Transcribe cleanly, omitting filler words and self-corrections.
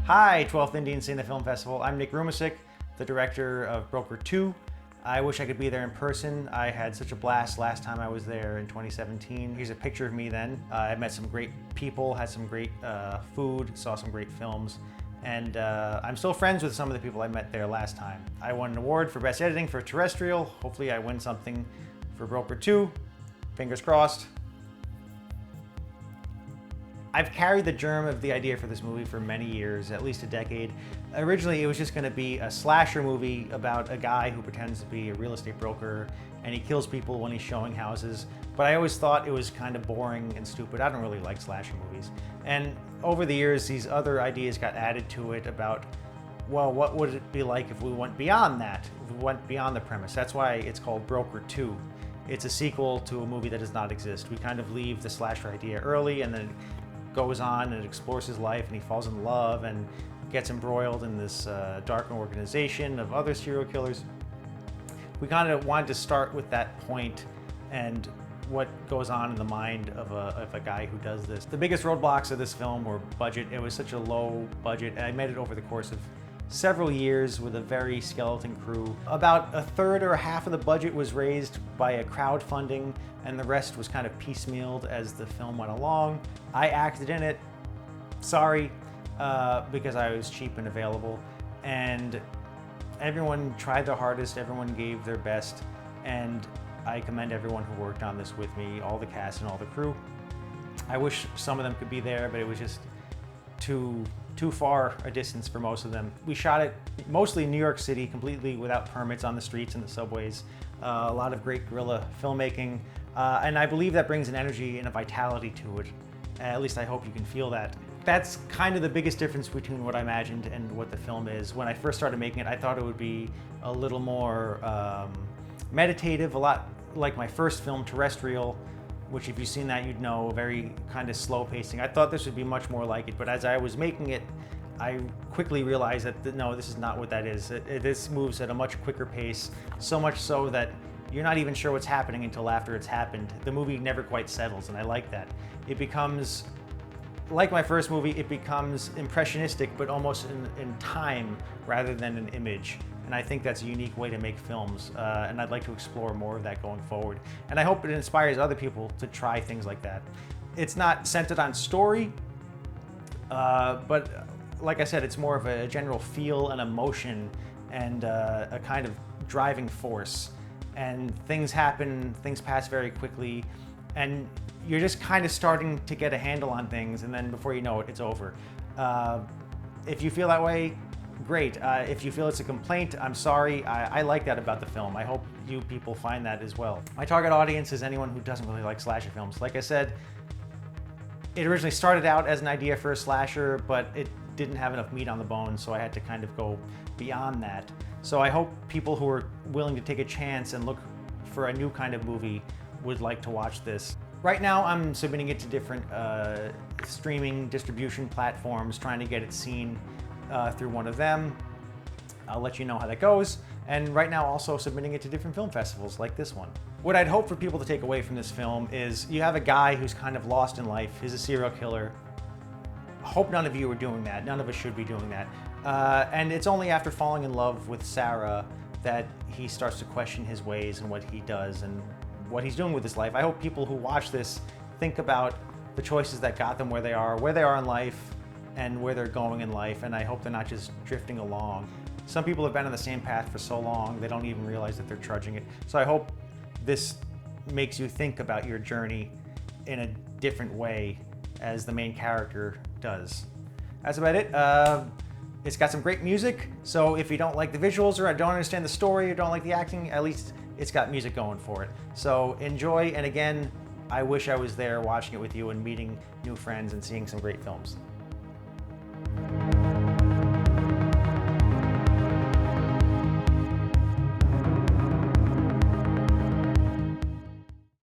Hi, 12th Indian Cine Film Festival. I'm Nick Rumaczyk, the director of Broker 2. I wish I could be there in person. I had such a blast last time I was there in 2017. Here's a picture of me then. I met some great people, had some great food, saw some great films, and I'm still friends with some of the people I met there last time. I won an award for Best Editing for Terrestrial. Hopefully I win something for Broker 2. Fingers crossed. I've carried the germ of the idea for this movie for many years, at least a decade. Originally, it was just going to be a slasher movie about a guy who pretends to be a real estate broker and he kills people when he's showing houses. But I always thought it was kind of boring and stupid. I don't really like slasher movies. And over the years, these other ideas got added to it about, well, what would it be like if we went beyond that, if we went beyond the premise? That's why it's called Broker 2. It's a sequel to a movie that does not exist. We kind of leave the slasher idea early and then goes on and explores his life, and he falls in love and gets embroiled in this dark organization of other serial killers. We kind of wanted to start with that point and what goes on in the mind of a guy who does this. The biggest roadblocks of this film were budget. It was such a low budget. I made it over the course of several years with a very skeleton crew. About a third or a half of the budget was raised by a crowdfunding, and the rest was kind of piecemealed as the film went along. I acted in it, sorry, because I was cheap and available, and everyone tried their hardest, everyone gave their best, and I commend everyone who worked on this with me, all the cast and all the crew. I wish some of them could be there, but it was just too far a distance for most of them. We shot it mostly in New York City, completely without permits, on the streets and the subways. A lot of great guerrilla filmmaking, and I believe that brings an energy and a vitality to it. At least I hope you can feel that. That's kind of the biggest difference between what I imagined and what the film is. When I first started making it, I thought it would be a little more meditative, a lot like my first film, Terrestrial, which if you've seen that, you'd know, very kind of slow pacing. I thought this would be much more like it, but as I was making it, I quickly realized that no, this is not what that is. This moves at a much quicker pace, so much so that you're not even sure what's happening until after it's happened. The movie never quite settles, and I like that. It becomes, like my first movie, it becomes impressionistic, but almost in time rather than an image. And I think that's a unique way to make films, and I'd like to explore more of that going forward. And I hope it inspires other people to try things like that. It's not centered on story, but like I said, it's more of a general feel and emotion and a kind of driving force. And things happen, things pass very quickly, and you're just kind of starting to get a handle on things, and then before you know it, it's over. If you feel that way, great. If you feel it's a complaint, I'm sorry. I like that about the film. I hope you people find that as well. My target audience is anyone who doesn't really like slasher films. Like I said, it originally started out as an idea for a slasher, but it didn't have enough meat on the bone, so I had to kind of go beyond that. So I hope people who are willing to take a chance and look for a new kind of movie would like to watch this. Right now, I'm submitting it to different streaming distribution platforms, trying to get it seen through one of them. I'll let you know how that goes. And right now also submitting it to different film festivals like this one. What I'd hope for people to take away from this film is you have a guy who's kind of lost in life. He's a serial killer. I hope none of you are doing that. None of us should be doing that. And it's only after falling in love with Sarah that he starts to question his ways and what he does and what he's doing with his life. I hope people who watch this think about the choices that got them where they are in life, and where they're going in life, and I hope they're not just drifting along. Some people have been on the same path for so long, they don't even realize that they're trudging it. So I hope this makes you think about your journey in a different way as the main character does. That's about it. It's got some great music, so if you don't like the visuals or don't understand the story or don't like the acting, at least it's got music going for it. So enjoy, and again, I wish I was there watching it with you and meeting new friends and seeing some great films.